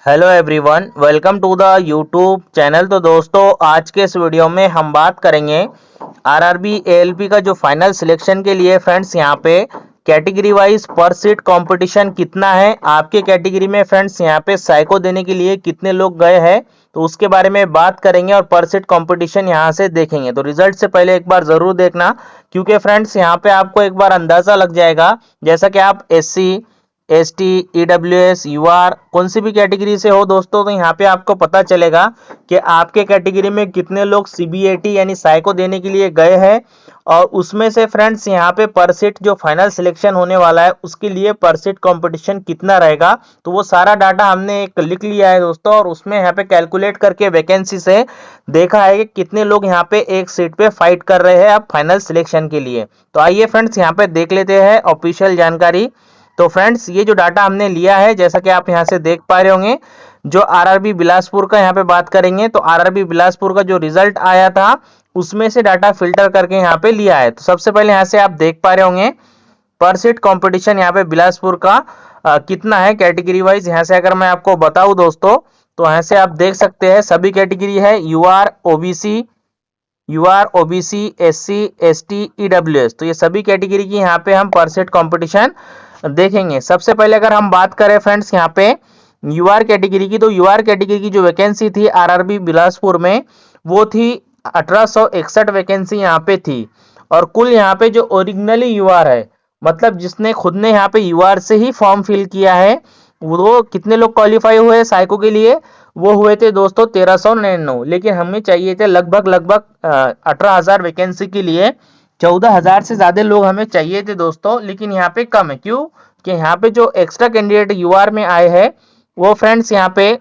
Hello everyone, welcome to the YouTube channel. तो दोस्तों, आज के इस वीडियो में हम बात करेंगे आरआरबी एएलपी का जो फाइनल सिलेक्शन के लिए फ्रेंड्स यहाँ पे कैटेगरी वाइज पर सीट कंपटीशन कितना है। आपके कैटेगरी में फ्रेंड्स यहाँ पे साइको देने के लिए कितने लोग गए हैं, तो उसके बारे में बात करेंगे और पर सीट कंपटीशन यहाँ से देखेंगे। तो रिजल्ट से पहले एक बार जरूर देखना, क्योंकि फ्रेंड्स यहाँ पे आपको एक बार अंदाजा लग जाएगा। जैसा कि आप एससी, एसटी, ईडब्ल्यूएस, यूआर कौन सी भी कैटेगरी से हो दोस्तों, तो यहाँ पे आपको पता चलेगा कि आपके कैटेगरी में कितने लोग सीबीएटी यानी साइको देने के लिए गए हैं। और उसमें से फ्रेंड्स यहाँ पे पर सीट जो फाइनल सिलेक्शन होने वाला है उसके लिए पर सीट कंपटीशन कितना रहेगा, तो वो सारा डाटा हमने एक लिख लिया है दोस्तों। और उसमें यहाँ पे कैलकुलेट करके वैकेंसी से देखा है कि कितने लोग यहाँ पे एक सीट पे फाइट कर रहे हैं अब फाइनल सिलेक्शन के लिए। तो आइए फ्रेंड्स यहाँ पे देख लेते हैं ऑफिशियल जानकारी। तो फ्रेंड्स, ये जो डाटा हमने लिया है, जैसा कि आप यहाँ से देख पा रहे होंगे, जो आरआरबी बिलासपुर का यहाँ पे बात करेंगे, तो आरआरबी बिलासपुर का जो रिजल्ट आया था उसमें से डाटा फिल्टर करके यहाँ पे लिया है। तो सबसे पहले यहाँ से आप देख पा रहे होंगे पर सीट कंपटीशन यहाँ पे बिलासपुर का कितना है कैटेगरी वाइज। यहाँ से अगर मैं आपको बताऊं दोस्तों, तो यहाँ से आप देख सकते हैं सभी कैटेगरी है UR, OBC, SC, ST, EWS. तो ये सभी कैटेगरी की यहाँ पे हम पर सीट कंपटीशन देखेंगे। सबसे पहले अगर हम बात करें फ्रेंड्स यहाँ पे यूआर कैटेगरी की, तो यूआर कैटेगरी की जो वैकेंसी थी आरआरबी बिलासपुर में वो थी 1861 वैकेंसी यहाँ पे थी। और कुल यहाँ पे जो ओरिजिनली यूआर है, मतलब जिसने खुद ने यहाँ पे यूआर से ही फॉर्म फिल किया है, वो कितने लोग क्वालिफाई हुए साइको के लिए, वो हुए थे दोस्तों 1399। लेकिन हमें चाहिए थे लगभग 18,000 वैकेंसी के लिए 14,000 से ज्यादा लोग हमें चाहिए थे दोस्तों। लेकिन यहाँ पे कम है, क्यों कि यहाँ पे जो एक्स्ट्रा कैंडिडेट यूआर में आए हैं वो फ्रेंड्स यहाँ पे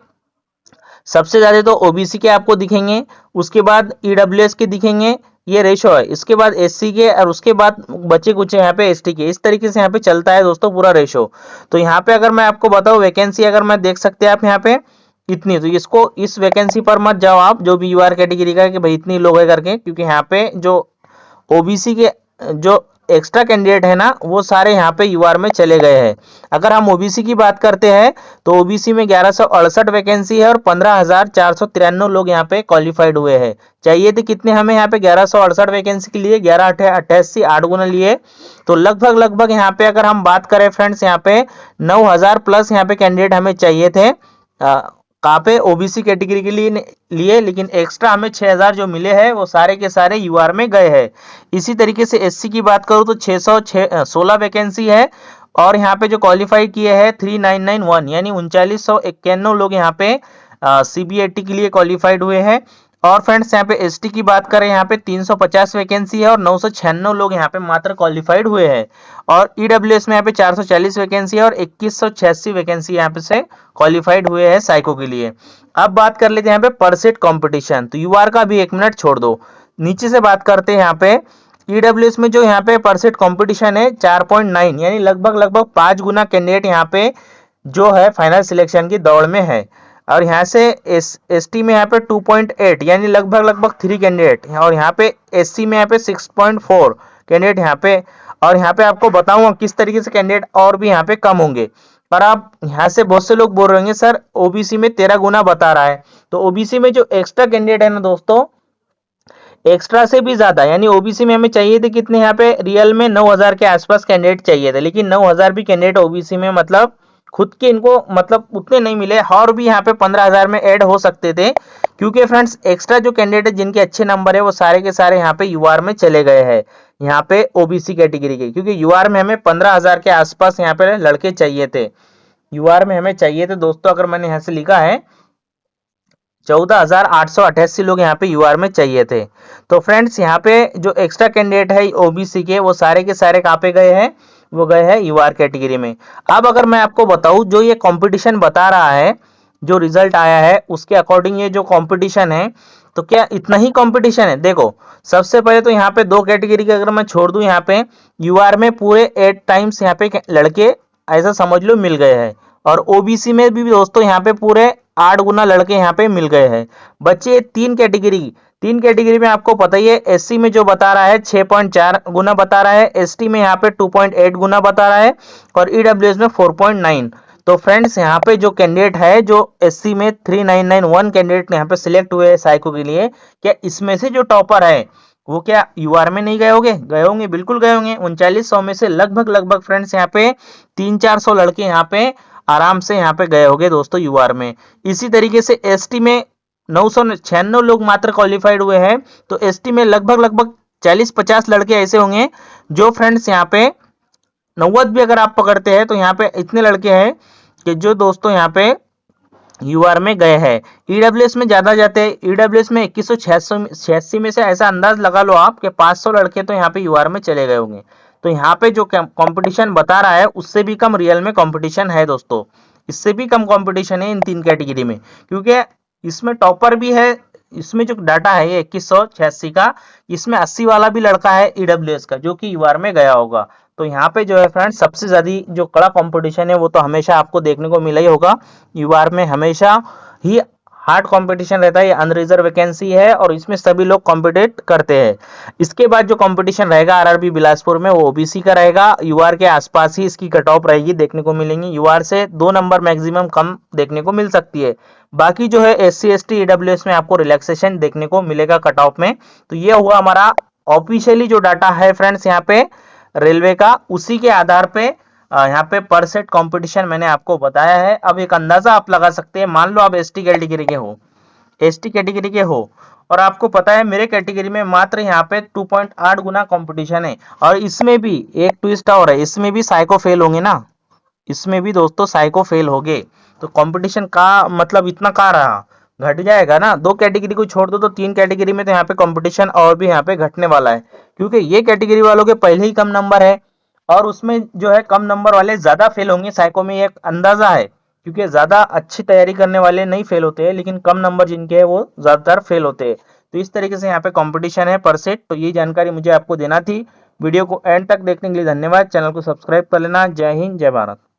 सबसे ज्यादा तो ओबीसी के आपको दिखेंगे, उसके बाद ईडब्ल्यूएस के दिखेंगे, ये रेशो है। इसके बाद एससी के, और उसके बाद बचे कुछ यहाँ पे एसटी के। इस तरीके से यहाँ पे चलता है दोस्तों पूरा रेशो। तो यहाँ पे अगर मैं आपको बताऊं वैकेंसी, अगर मैं देख सकते हैं आप यहाँ पे इतनी, तो इसको इस वैकेंसी पर मत जाओ आप जो भी यूआर कैटेगरी का है कि भाई इतनी लोग है करके, क्योंकि यहाँ पे जो ओबीसी के जो एक्स्ट्रा कैंडिडेट है ना, वो सारे यहाँ पे यूआर में चले गए हैं। अगर हम ओबीसी की बात करते हैं तो ओबीसी में 1168 वैकेंसी है और 15,493 लोग यहाँ पे क्वालिफाइड हुए हैं। चाहिए थे कितने हमें यहाँ पे 1168 वैकेंसी के लिए, 1188 8 गुना लिए। तो लगभग यहाँ पे अगर हम बात करें फ्रेंड्स, यहाँ पे 9,000 प्लस यहाँ पे कैंडिडेट हमें चाहिए थे कहाँ पे ओबीसी कैटेगरी के लिए। लेकिन एक्स्ट्रा हमें 6,000 जो मिले हैं वो सारे के सारे यूआर में गए हैं। इसी तरीके से एससी की बात करूँ तो 616 वैकेंसी है और यहाँ पे जो क्वालिफाई किए हैं 3991 यानी 3991 लोग यहाँ पे सीबीएटी के लिए क्वालिफाइड हुए हैं। और फ्रेंड्स यहाँ पे एसटी की बात करें, यहाँ पे 350 वैकेंसी है और 996 लोग यहाँ पे मात्र क्वालिफाइड हुए हैं। और ईडब्ल्यूएस में यहाँ पे 440 वैकेंसी है और 2186 वैकेंसी यहाँ पे से क्वालिफाइड हुए हैं साइको के लिए। अब बात कर लेते हैं यहाँ पे पर सीट कंपटीशन। तो यूआर का भी 1 मिनट छोड़ दो, नीचे से बात करते हैं। यहाँ पे ईडब्ल्यूएस में जो यहाँ पे पर सीट कंपटीशन है 4.9 यानी लगभग 5 गुना कैंडिडेट यहाँ पे जो है फाइनल सिलेक्शन की दौड़ में है। और यहाँ से एसटी में यहाँ पे 2.8 यानी लगभग 3 कैंडिडेट, और यहाँ पे एससी में यहाँ पे 6.4 कैंडिडेट यहाँ पे। और यहाँ पे आपको बताऊंगा किस तरीके से कैंडिडेट और भी यहाँ पे कम होंगे। पर आप यहाँ से बहुत से लोग बोल रहे होंगे सर ओबीसी में 13 गुना बता रहा है। तो ओबीसी में जो एक्स्ट्रा कैंडिडेट है ना दोस्तों, एक्स्ट्रा से भी ज्यादा, यानी ओबीसी में हमें चाहिए थे कितने, यहाँ पे रियल में 9,000 के आसपास कैंडिडेट चाहिए थे। लेकिन 9,000 भी कैंडिडेट ओबीसी में मतलब खुद के इनको मतलब उतने नहीं मिले, और भी यहाँ पे 15,000 में ऐड हो सकते थे। क्योंकि फ्रेंड्स एक्स्ट्रा जो कैंडिडेट है जिनके अच्छे नंबर है वो सारे के सारे यहाँ पे यूआर में चले गए हैं, यहाँ पे ओबीसी कैटेगरी के। क्योंकि यूआर में हमें 15,000 के आसपास यहाँ पे लड़के चाहिए थे, यूआर में हमें चाहिए थे दोस्तों। अगर मैंने यहाँ से लिखा है 14,888 लोग यहाँ पे यूआर में चाहिए थे। तो फ्रेंड्स यहाँ पे जो एक्स्ट्रा कैंडिडेट है ओबीसी के वो सारे के सारे कहाँ पे गए हैं, वो गए हैं यूआर कैटेगरी में। अब अगर मैं आपको बताऊं जो ये कंपटीशन बता रहा है, जो रिजल्ट आया है उसके अकॉर्डिंग ये जो कंपटीशन है, तो क्या इतना ही कंपटीशन है? देखो सबसे पहले तो यहाँ पे 2 कैटेगरी के अगर मैं छोड़ दूं, यहाँ पे यूआर में पूरे 8 टाइम्स यहाँ पे लड़के ऐसा समझ लो मिल गए हैं। और ओबीसी में भी दोस्तों यहाँ पे पूरे 8 गुना लड़के यहाँ पे मिल गए हैं। बच्चे 3 कैटेगरी में आपको पता ही है, एससी में जो बता रहा है 6.4 गुना बता रहा है, एसटी में यहाँ पे 2.8 गुना बता रहा है और ईडब्ल्यूएस में 4.9। तो फ्रेंड्स यहाँ पे जो कैंडिडेट है जो एससी में 3991 कैंडिडेट यहाँ पे सिलेक्ट हुए हैं साइको के लिए, क्या इसमें से जो टॉपर है वो क्या यूआर में नहीं गए होंगे? गए होंगे, बिल्कुल गए होंगे। 3900 में से लगभग फ्रेंड्स यहाँ पे 300-400 लड़के यहाँ पे आराम से यहाँ पे गए होंगे दोस्तों यूआर में। इसी तरीके से एसटी में 996 लोग मात्र क्वालिफाइड हुए हैं, तो एसटी में लगभग 40-50 लड़के ऐसे होंगे जो फ्रेंड्स यहाँ पे 90 भी अगर आप पकड़ते हैं तो यहाँ पे इतने लड़के हैं कि जो दोस्तों यहाँ पे यूआर में गए हैं। ईडब्ल्यूएस में ज्यादा जाते हैं, ईडब्ल्यूएस में 2186 में से ऐसा अंदाज लगा लो आप कि 500 लड़के तो यहाँ पे यूआर में चले गए होंगे। तो यहाँ पे जो कंपटीशन बता रहा है उससे भी कम रियल में कंपटीशन है दोस्तों, इससे भी कम कंपटीशन है इन 3 कैटेगरी में, क्योंकि इसमें टॉपर भी है। इसमें जो डाटा है ये 2186 का, इसमें 80 वाला भी लड़का है ईडब्ल्यूएस का जो कि यूआर में गया होगा। तो यहाँ पे जो है फ्रेंड्स सबसे ज्यादा जो कड़ा कंपटीशन है वो तो हमेशा आपको देखने को मिला ही होगा। यूआर में हमेशा ही हार्ड कंपटीशन रहता है, ये अनरिजर्व वैकेंसी है और इसमें सभी लोग कॉम्पिटेट करते हैं। इसके बाद जो कंपटीशन रहेगा आरआरबी बिलासपुर में वो ओबीसी का रहेगा, यूआर के आसपास ही इसकी कट ऑफ रहेगी, देखने को मिलेंगी। यूआर से 2 नंबर मैक्सिमम कम देखने को मिल सकती है। बाकी जो है एससी एसटी ईडब्ल्यूएस में आपको रिलैक्सेशन देखने को मिलेगा कट ऑफ में। तो ये हुआ हमारा ऑफिशियली जो डाटा है फ्रेंड्स यहाँ पे रेलवे का, उसी के आधार पे यहाँ पे पर सेट कंपटीशन मैंने आपको बताया है। अब एक अंदाजा आप लगा सकते हैं, मान लो आप एसटी कैटेगरी के हो, एसटी कैटेगरी के हो और आपको पता है मेरे कैटेगरी में मात्र यहाँ पे 2.8 गुना कंपटीशन है, और इसमें भी एक ट्विस्ट और है, इसमें भी साइको फेल होंगे ना, इसमें भी दोस्तों साइको फेल होंगे। तो कंपटीशन का मतलब इतना कहाँ रहा, घट जाएगा ना। 2 कैटेगरी को छोड़ दो तो 3 कैटेगरी में तो यहाँ पे कंपटीशन और भी यहाँ पे घटने वाला है, क्योंकि ये कैटेगरी वालों के पहले ही कम नंबर है और उसमें जो है कम नंबर वाले ज्यादा फेल होंगे। साइको में एक अंदाजा है, क्योंकि ज्यादा अच्छी तैयारी करने वाले नहीं फेल होते हैं, लेकिन कम नंबर जिनके है वो ज्यादातर फेल होते हैं। तो इस तरीके से यहाँ पे कंपटीशन है पर सेट। तो ये जानकारी मुझे आपको देना थी। वीडियो को एंड तक देखने के लिए धन्यवाद। चैनल को सब्सक्राइब कर लेना। जय हिंद, जय भारत।